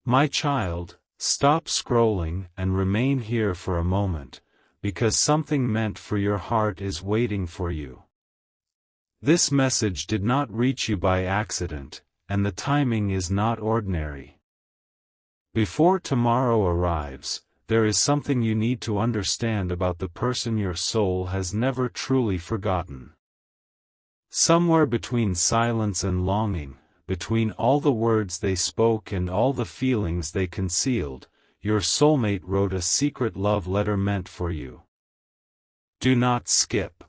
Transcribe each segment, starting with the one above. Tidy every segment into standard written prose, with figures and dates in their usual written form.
My child, stop scrolling and remain here for a moment, because something meant for your heart is waiting for you. This message did not reach you by accident, and the timing is not ordinary. Before tomorrow arrives, there is something you need to understand about the person your soul has never truly forgotten. Somewhere between silence and longing, between all the words they spoke and all the feelings they concealed, your soulmate wrote a secret love letter meant for you. Do not skip.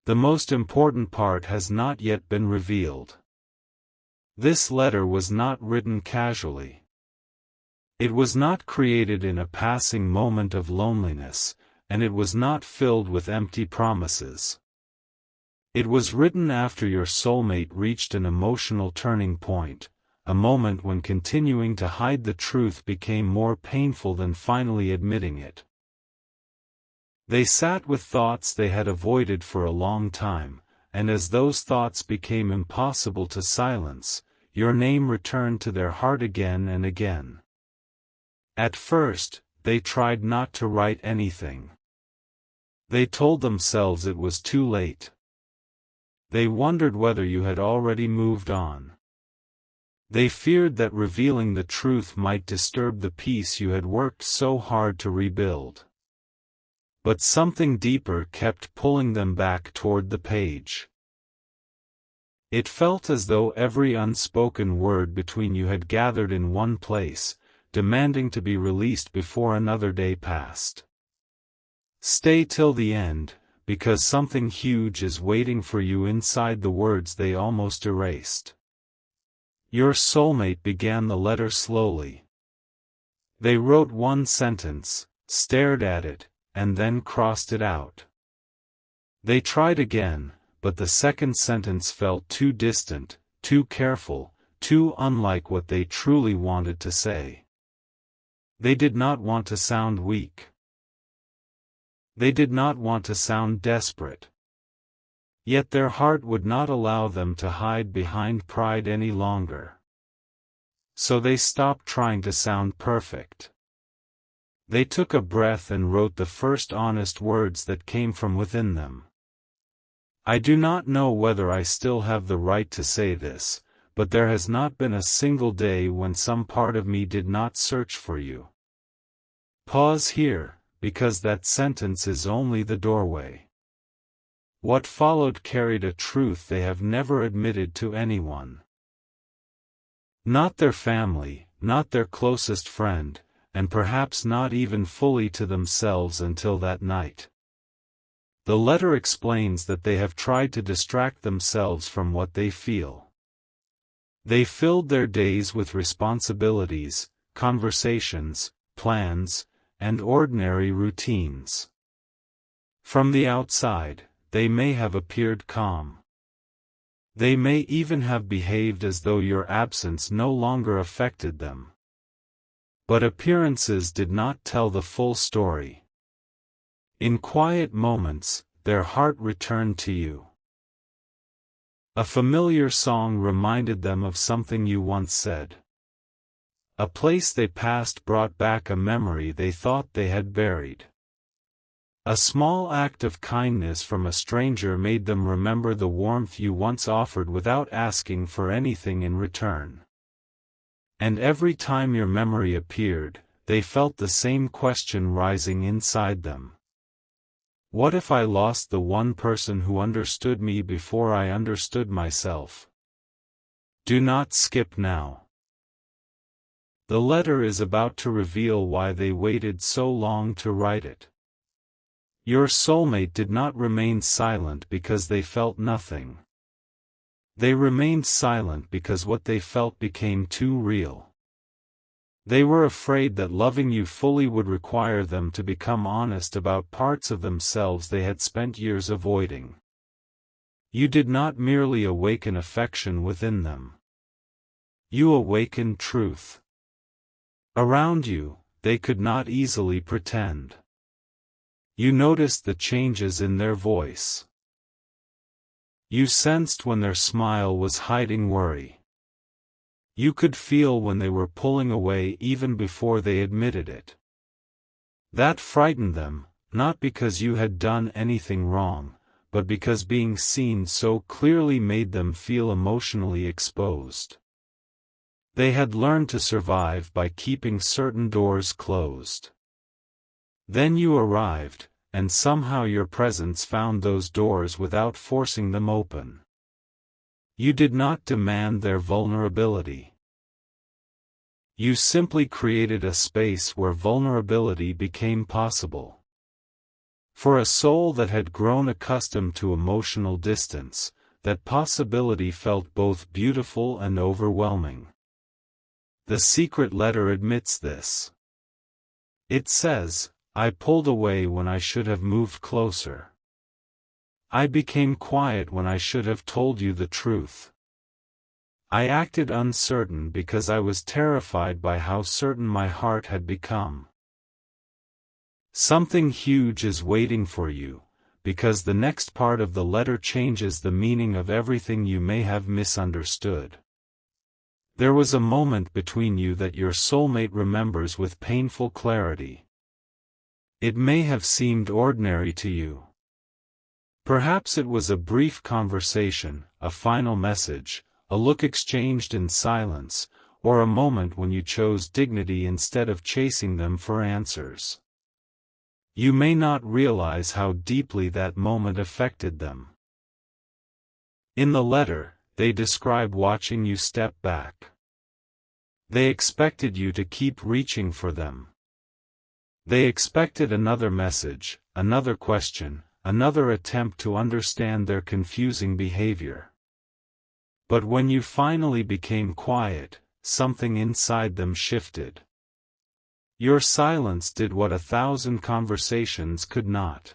The most important part has not yet been revealed. This letter was not written casually. It was not created in a passing moment of loneliness, and it was not filled with empty promises. It was written after your soulmate reached an emotional turning point, a moment when continuing to hide the truth became more painful than finally admitting it. They sat with thoughts they had avoided for a long time, and as those thoughts became impossible to silence, your name returned to their heart again and again. At first, they tried not to write anything. They told themselves it was too late. They wondered whether you had already moved on. They feared that revealing the truth might disturb the peace you had worked so hard to rebuild. But something deeper kept pulling them back toward the page. It felt as though every unspoken word between you had gathered in one place, demanding to be released before another day passed. Stay till the end, because something huge is waiting for you inside the words they almost erased. Your soulmate began the letter slowly. They wrote one sentence, stared at it, and then crossed it out. They tried again, but the second sentence felt too distant, too careful, too unlike what they truly wanted to say. They did not want to sound weak. They did not want to sound desperate. Yet their heart would not allow them to hide behind pride any longer. So they stopped trying to sound perfect. They took a breath and wrote the first honest words that came from within them. I do not know whether I still have the right to say this, but there has not been a single day when some part of me did not search for you. Pause here, because that sentence is only the doorway. What followed carried a truth they have never admitted to anyone. Not their family, not their closest friend, and perhaps not even fully to themselves until that night. The letter explains that they have tried to distract themselves from what they feel. They filled their days with responsibilities, conversations, plans, and ordinary routines. From the outside, they may have appeared calm. They may even have behaved as though your absence no longer affected them. But appearances did not tell the full story. In quiet moments, their heart returned to you. A familiar song reminded them of something you once said. A place they passed brought back a memory they thought they had buried. A small act of kindness from a stranger made them remember the warmth you once offered without asking for anything in return. And every time your memory appeared, they felt the same question rising inside them. What if I lost the one person who understood me before I understood myself? Do not skip now. The letter is about to reveal why they waited so long to write it. Your soulmate did not remain silent because they felt nothing. They remained silent because what they felt became too real. They were afraid that loving you fully would require them to become honest about parts of themselves they had spent years avoiding. You did not merely awaken affection within them. You awakened truth. Around you, they could not easily pretend. You noticed the changes in their voice. You sensed when their smile was hiding worry. You could feel when they were pulling away even before they admitted it. That frightened them, not because you had done anything wrong, but because being seen so clearly made them feel emotionally exposed. They had learned to survive by keeping certain doors closed. Then you arrived, and somehow your presence found those doors without forcing them open. You did not demand their vulnerability. You simply created a space where vulnerability became possible. For a soul that had grown accustomed to emotional distance, that possibility felt both beautiful and overwhelming. The secret letter admits this. It says, "I pulled away when I should have moved closer. I became quiet when I should have told you the truth. I acted uncertain because I was terrified by how certain my heart had become." Something huge is waiting for you, because the next part of the letter changes the meaning of everything you may have misunderstood. There was a moment between you that your soulmate remembers with painful clarity. It may have seemed ordinary to you. Perhaps it was a brief conversation, a final message, a look exchanged in silence, or a moment when you chose dignity instead of chasing them for answers. You may not realize how deeply that moment affected them. In the letter, they describe watching you step back. They expected you to keep reaching for them. They expected another message, another question, another attempt to understand their confusing behavior. But when you finally became quiet, something inside them shifted. Your silence did what 1,000 conversations could not.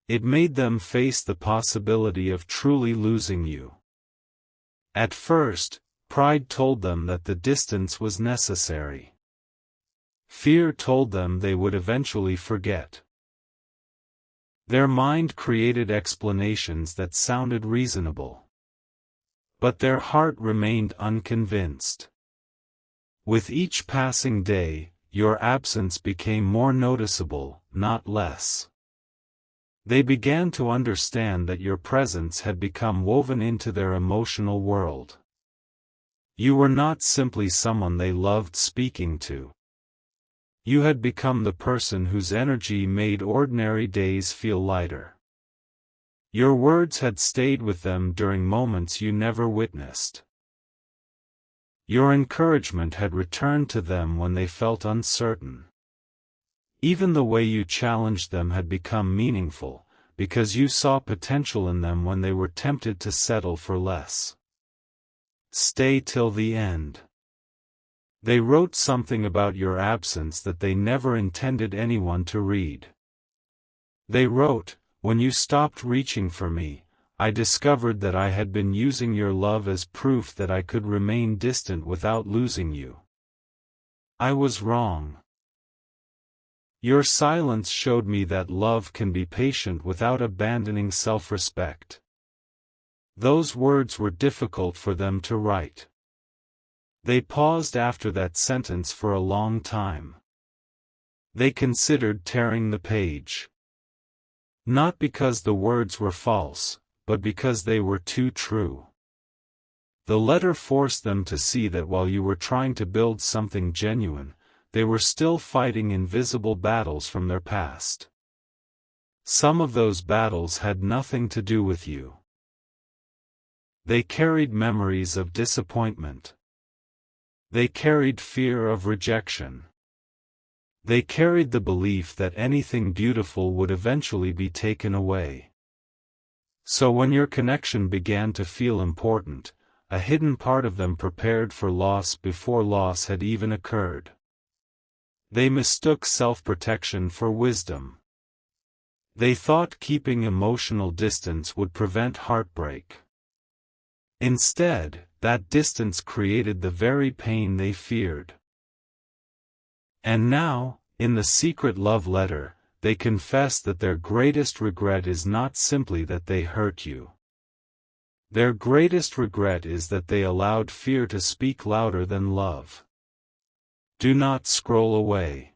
It made them face the possibility of truly losing you. At first, pride told them that the distance was necessary. Fear told them they would eventually forget. Their mind created explanations that sounded reasonable. But their heart remained unconvinced. With each passing day, your absence became more noticeable, not less. They began to understand that your presence had become woven into their emotional world. You were not simply someone they loved speaking to. You had become the person whose energy made ordinary days feel lighter. Your words had stayed with them during moments you never witnessed. Your encouragement had returned to them when they felt uncertain. Even the way you challenged them had become meaningful, because you saw potential in them when they were tempted to settle for less. Stay till the end. They wrote something about your absence that they never intended anyone to read. They wrote, "When you stopped reaching for me, I discovered that I had been using your love as proof that I could remain distant without losing you. I was wrong. Your silence showed me that love can be patient without abandoning self-respect." Those words were difficult for them to write. They paused after that sentence for a long time. They considered tearing the page. Not because the words were false, but because they were too true. The letter forced them to see that while you were trying to build something genuine, they were still fighting invisible battles from their past. Some of those battles had nothing to do with you. They carried memories of disappointment. They carried fear of rejection. They carried the belief that anything beautiful would eventually be taken away. So when your connection began to feel important, a hidden part of them prepared for loss before loss had even occurred. They mistook self-protection for wisdom. They thought keeping emotional distance would prevent heartbreak. Instead, that distance created the very pain they feared. And now, in the secret love letter, they confess that their greatest regret is not simply that they hurt you. Their greatest regret is that they allowed fear to speak louder than love. Do not scroll away.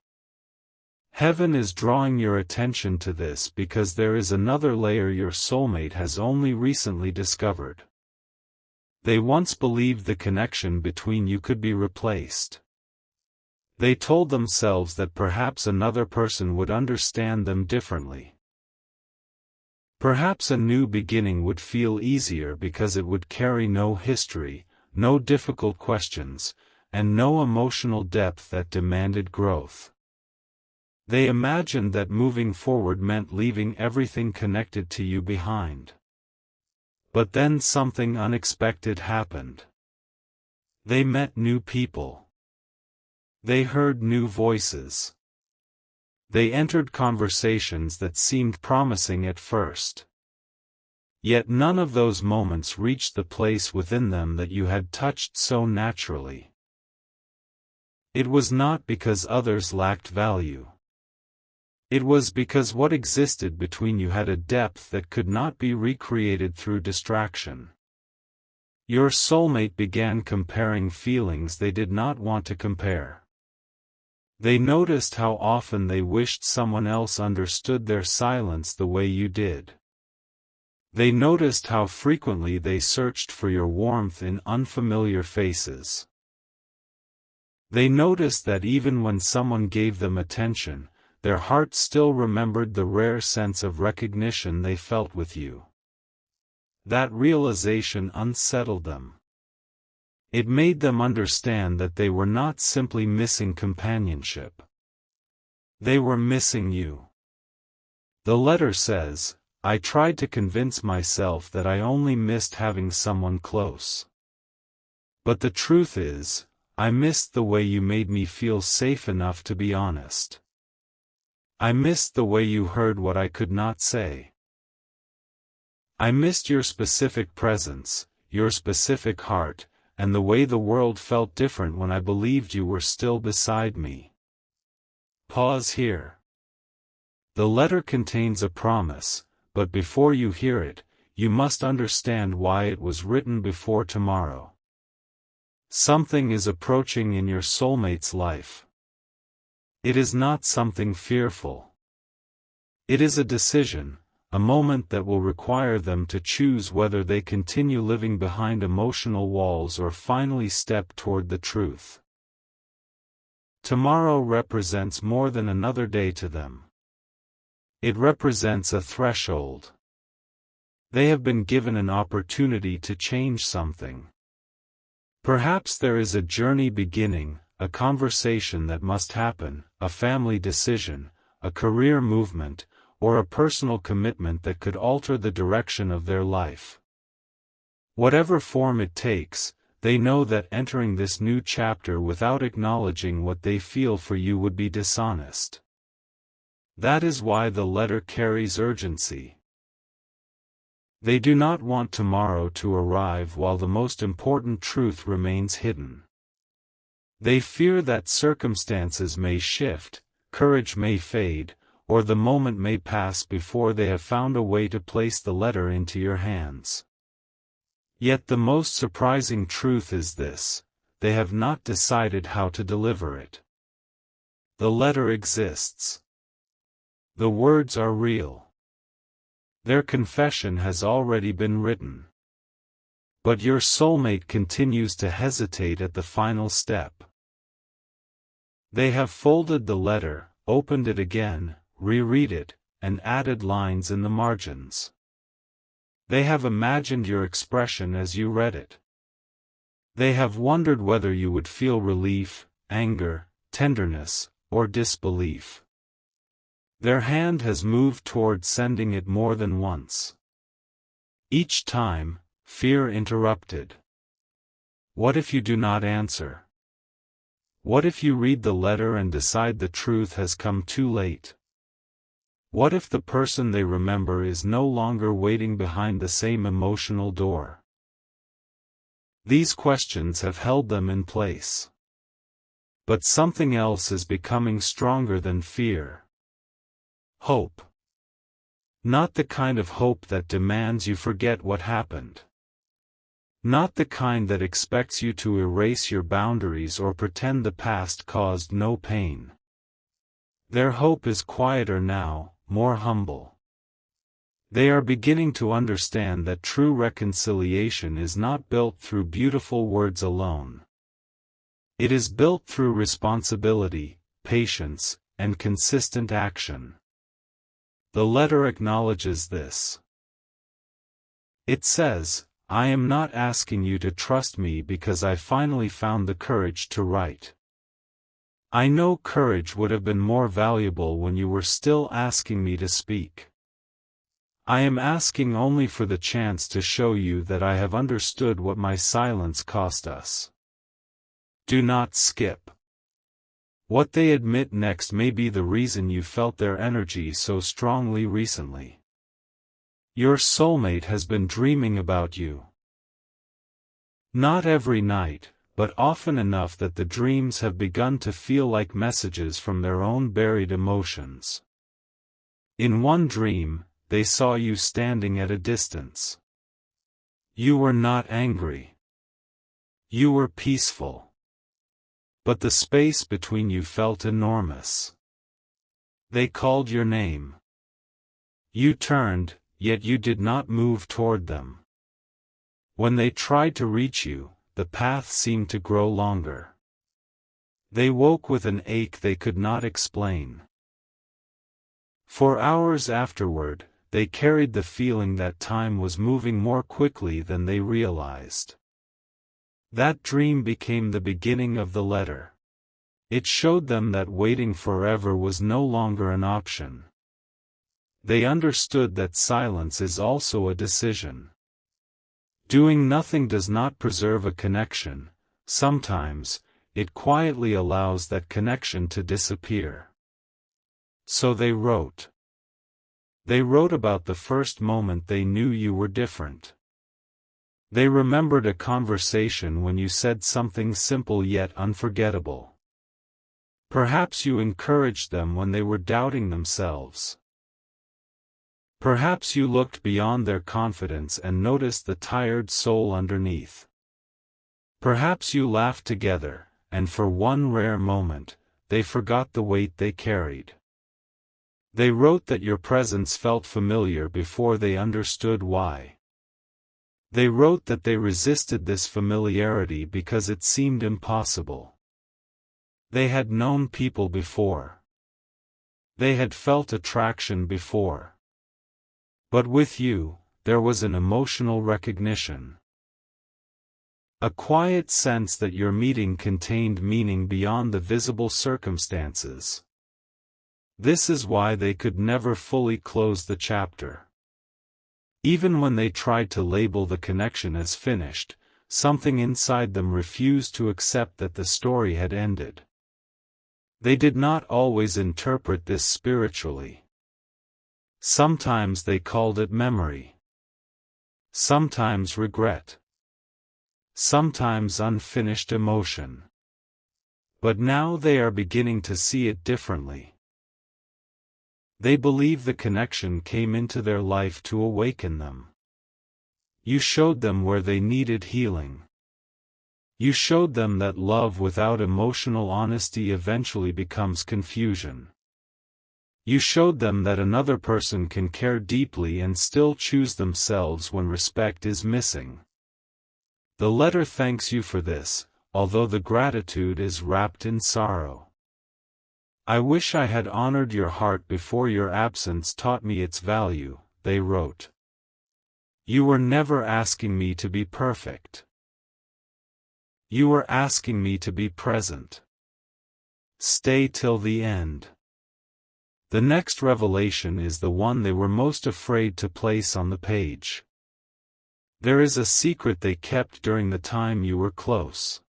Heaven is drawing your attention to this because there is another layer your soulmate has only recently discovered. They once believed the connection between you could be replaced. They told themselves that perhaps another person would understand them differently. Perhaps a new beginning would feel easier because it would carry no history, no difficult questions, and no emotional depth that demanded growth. They imagined that moving forward meant leaving everything connected to you behind. But then something unexpected happened. They met new people. They heard new voices. They entered conversations that seemed promising at first. Yet none of those moments reached the place within them that you had touched so naturally. It was not because others lacked value. It was because what existed between you had a depth that could not be recreated through distraction. Your soulmate began comparing feelings they did not want to compare. They noticed how often they wished someone else understood their silence the way you did. They noticed how frequently they searched for your warmth in unfamiliar faces. They noticed that even when someone gave them attention, their hearts still remembered the rare sense of recognition they felt with you. That realization unsettled them. It made them understand that they were not simply missing companionship. They were missing you. The letter says, "I tried to convince myself that I only missed having someone close. But the truth is, I missed the way you made me feel safe enough to be honest. I missed the way you heard what I could not say. I missed your specific presence, your specific heart, and the way the world felt different when I believed you were still beside me." Pause here. The letter contains a promise, but before you hear it, you must understand why it was written before tomorrow. Something is approaching in your soulmate's life. It is not something fearful. It is a decision, a moment that will require them to choose whether they continue living behind emotional walls or finally step toward the truth. Tomorrow represents more than another day to them. It represents a threshold. They have been given an opportunity to change something. Perhaps there is a journey beginning, a conversation that must happen, a family decision, a career movement, or a personal commitment that could alter the direction of their life. Whatever form it takes, they know that entering this new chapter without acknowledging what they feel for you would be dishonest. That is why the letter carries urgency. They do not want tomorrow to arrive while the most important truth remains hidden. They fear that circumstances may shift, courage may fade, or the moment may pass before they have found a way to place the letter into your hands. Yet the most surprising truth is this: they have not decided how to deliver it. The letter exists. The words are real. Their confession has already been written. But your soulmate continues to hesitate at the final step. They have folded the letter, opened it again, reread it, and added lines in the margins. They have imagined your expression as you read it. They have wondered whether you would feel relief, anger, tenderness, or disbelief. Their hand has moved toward sending it more than once. Each time, fear interrupted. What if you do not answer? What if you read the letter and decide the truth has come too late? What if the person they remember is no longer waiting behind the same emotional door? These questions have held them in place. But something else is becoming stronger than fear. Hope. Not the kind of hope that demands you forget what happened. Not the kind that expects you to erase your boundaries or pretend the past caused no pain. Their hope is quieter now, more humble. They are beginning to understand that true reconciliation is not built through beautiful words alone. It is built through responsibility, patience, and consistent action. The letter acknowledges this. It says, "I am not asking you to trust me because I finally found the courage to write. I know courage would have been more valuable when you were still asking me to speak. I am asking only for the chance to show you that I have understood what my silence cost us." Do not skip. What they admit next may be the reason you felt their energy so strongly recently. Your soulmate has been dreaming about you. Not every night, but often enough that the dreams have begun to feel like messages from their own buried emotions. In one dream, they saw you standing at a distance. You were not angry. You were peaceful. But the space between you felt enormous. They called your name. You turned, yet you did not move toward them. When they tried to reach you, the path seemed to grow longer. They woke with an ache they could not explain. For hours afterward, they carried the feeling that time was moving more quickly than they realized. That dream became the beginning of the letter. It showed them that waiting forever was no longer an option. They understood that silence is also a decision. Doing nothing does not preserve a connection. Sometimes, it quietly allows that connection to disappear. So they wrote. They wrote about the first moment they knew you were different. They remembered a conversation when you said something simple yet unforgettable. Perhaps you encouraged them when they were doubting themselves. Perhaps you looked beyond their confidence and noticed the tired soul underneath. Perhaps you laughed together, and for one rare moment, they forgot the weight they carried. They wrote that your presence felt familiar before they understood why. They wrote that they resisted this familiarity because it seemed impossible. They had known people before. They had felt attraction before. But with you, there was an emotional recognition. A quiet sense that your meeting contained meaning beyond the visible circumstances. This is why they could never fully close the chapter. Even when they tried to label the connection as finished, something inside them refused to accept that the story had ended. They did not always interpret this spiritually. Sometimes they called it memory. Sometimes regret. Sometimes unfinished emotion. But now they are beginning to see it differently. They believe the connection came into their life to awaken them. You showed them where they needed healing. You showed them that love without emotional honesty eventually becomes confusion. You showed them that another person can care deeply and still choose themselves when respect is missing. The letter thanks you for this, although the gratitude is wrapped in sorrow. I wish I had honored your heart before your absence taught me its value, they wrote. You were never asking me to be perfect. You were asking me to be present. Stay till the end. The next revelation is the one they were most afraid to place on the page. There is a secret they kept during the time you were close.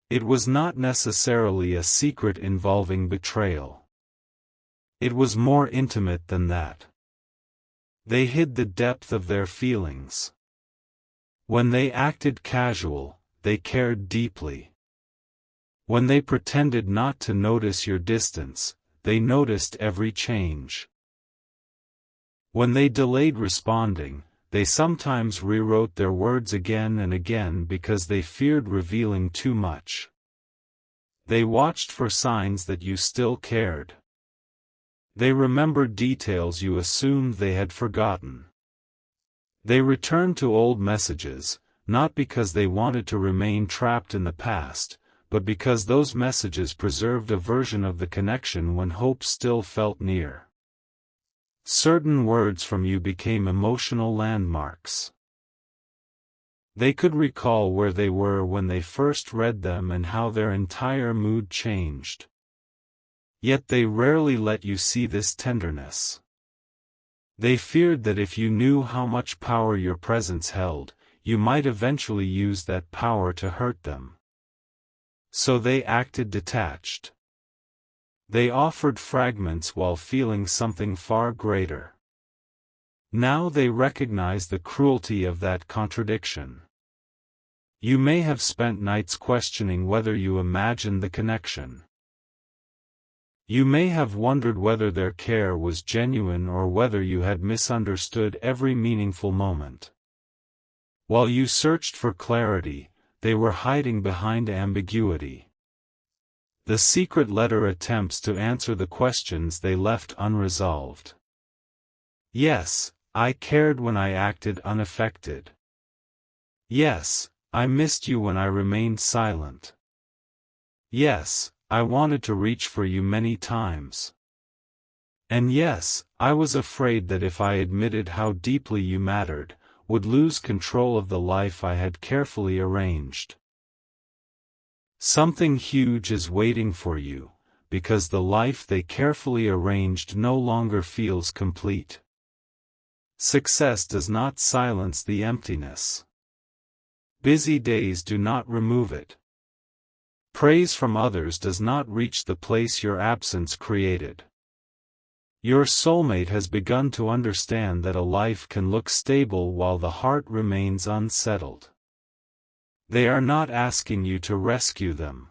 It was not necessarily a secret involving betrayal. It was more intimate than that. They hid the depth of their feelings. When they acted casual, they cared deeply. When they pretended not to notice your distance, they noticed every change. When they delayed responding, they sometimes rewrote their words again and again because they feared revealing too much. They watched for signs that you still cared. They remembered details you assumed they had forgotten. They returned to old messages, not because they wanted to remain trapped in the past, but because those messages preserved a version of the connection when hope still felt near. Certain words from you became emotional landmarks. They could recall where they were when they first read them and how their entire mood changed. Yet they rarely let you see this tenderness. They feared that if you knew how much power your presence held, you might eventually use that power to hurt them. So they acted detached. They offered fragments while feeling something far greater. Now they recognize the cruelty of that contradiction. You may have spent nights questioning whether you imagined the connection. You may have wondered whether their care was genuine or whether you had misunderstood every meaningful moment. While you searched for clarity, they were hiding behind ambiguity. The secret letter attempts to answer the questions they left unresolved. Yes, I cared when I acted unaffected. Yes, I missed you when I remained silent. Yes, I wanted to reach for you many times. And yes, I was afraid that if I admitted how deeply you mattered, would lose control of the life I had carefully arranged. Something huge is waiting for you, because the life they carefully arranged no longer feels complete. Success does not silence the emptiness. Busy days do not remove it. Praise from others does not reach the place your absence created. Your soulmate has begun to understand that a life can look stable while the heart remains unsettled. They are not asking you to rescue them.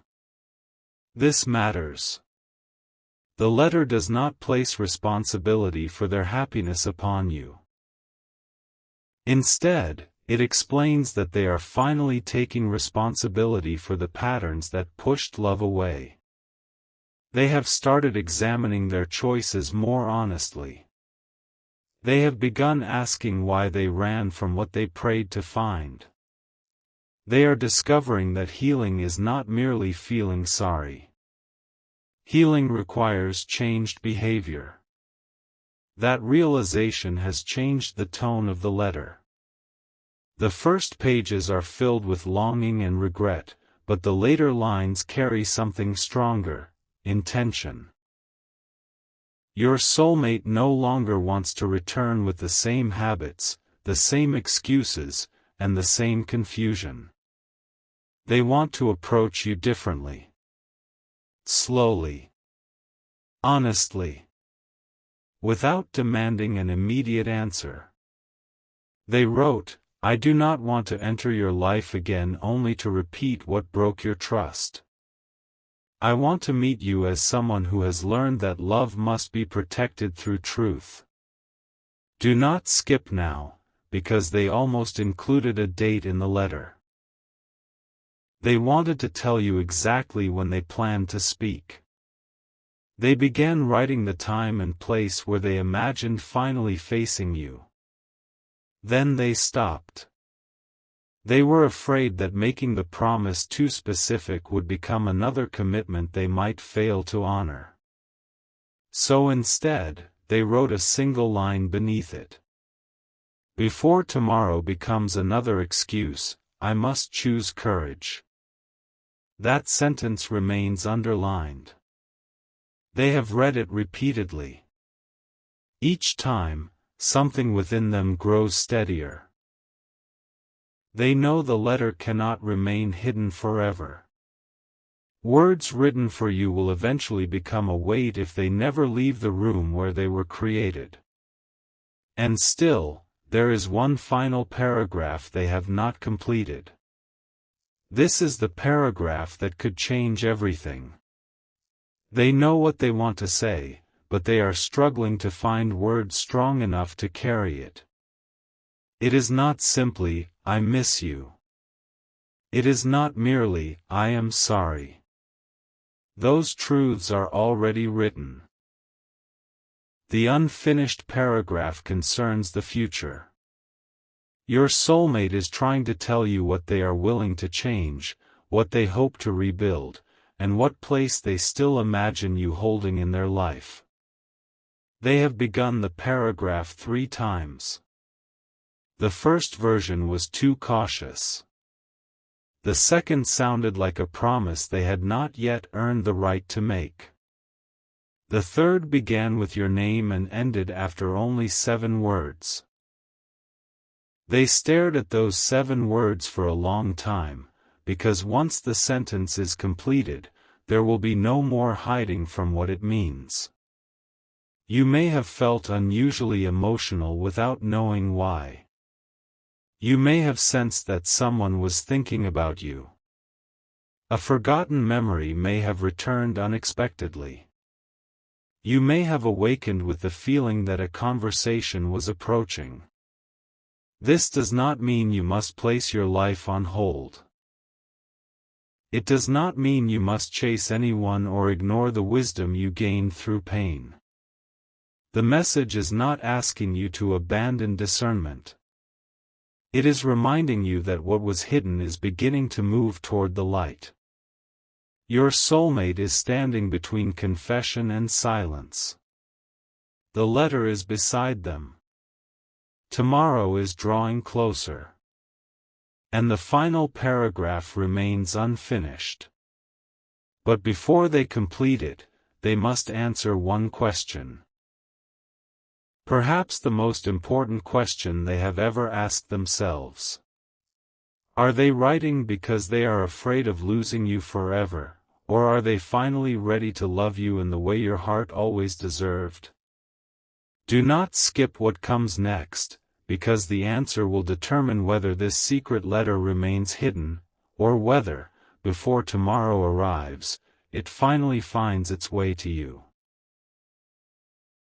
This matters. The letter does not place responsibility for their happiness upon you. Instead, it explains that they are finally taking responsibility for the patterns that pushed love away. They have started examining their choices more honestly. They have begun asking why they ran from what they prayed to find. They are discovering that healing is not merely feeling sorry. Healing requires changed behavior. That realization has changed the tone of the letter. The first pages are filled with longing and regret, but the later lines carry something stronger: intention. Your soulmate no longer wants to return with the same habits, the same excuses, and the same confusion. They want to approach you differently. Slowly. Honestly. Without demanding an immediate answer. They wrote, "I do not want to enter your life again only to repeat what broke your trust. I want to meet you as someone who has learned that love must be protected through truth." Do not skip now, because they almost included a date in the letter. They wanted to tell you exactly when they planned to speak. They began writing the time and place where they imagined finally facing you. Then they stopped. They were afraid that making the promise too specific would become another commitment they might fail to honor. So instead, they wrote a single line beneath it. "Before tomorrow becomes another excuse, I must choose courage." That sentence remains underlined. They have read it repeatedly. Each time, something within them grows steadier. They know the letter cannot remain hidden forever. Words written for you will eventually become a weight if they never leave the room where they were created. And still, there is one final paragraph they have not completed. This is the paragraph that could change everything. They know what they want to say, but they are struggling to find words strong enough to carry it. It is not simply, "I miss you." It is not merely, "I am sorry." Those truths are already written. The unfinished paragraph concerns the future. Your soulmate is trying to tell you what they are willing to change, what they hope to rebuild, and what place they still imagine you holding in their life. They have begun the paragraph 3 times. The first version was too cautious. The second sounded like a promise they had not yet earned the right to make. The third began with your name and ended after only 7 words. They stared at those 7 words for a long time, because once the sentence is completed, there will be no more hiding from what it means. You may have felt unusually emotional without knowing why. You may have sensed that someone was thinking about you. A forgotten memory may have returned unexpectedly. You may have awakened with the feeling that a conversation was approaching. This does not mean you must place your life on hold. It does not mean you must chase anyone or ignore the wisdom you gained through pain. The message is not asking you to abandon discernment. It is reminding you that what was hidden is beginning to move toward the light. Your soulmate is standing between confession and silence. The letter is beside them. Tomorrow is drawing closer. And the final paragraph remains unfinished. But before they complete it, they must answer one question. Perhaps the most important question they have ever asked themselves. Are they writing because they are afraid of losing you forever, or are they finally ready to love you in the way your heart always deserved? Do not skip what comes next, because the answer will determine whether this secret letter remains hidden, or whether, before tomorrow arrives, it finally finds its way to you.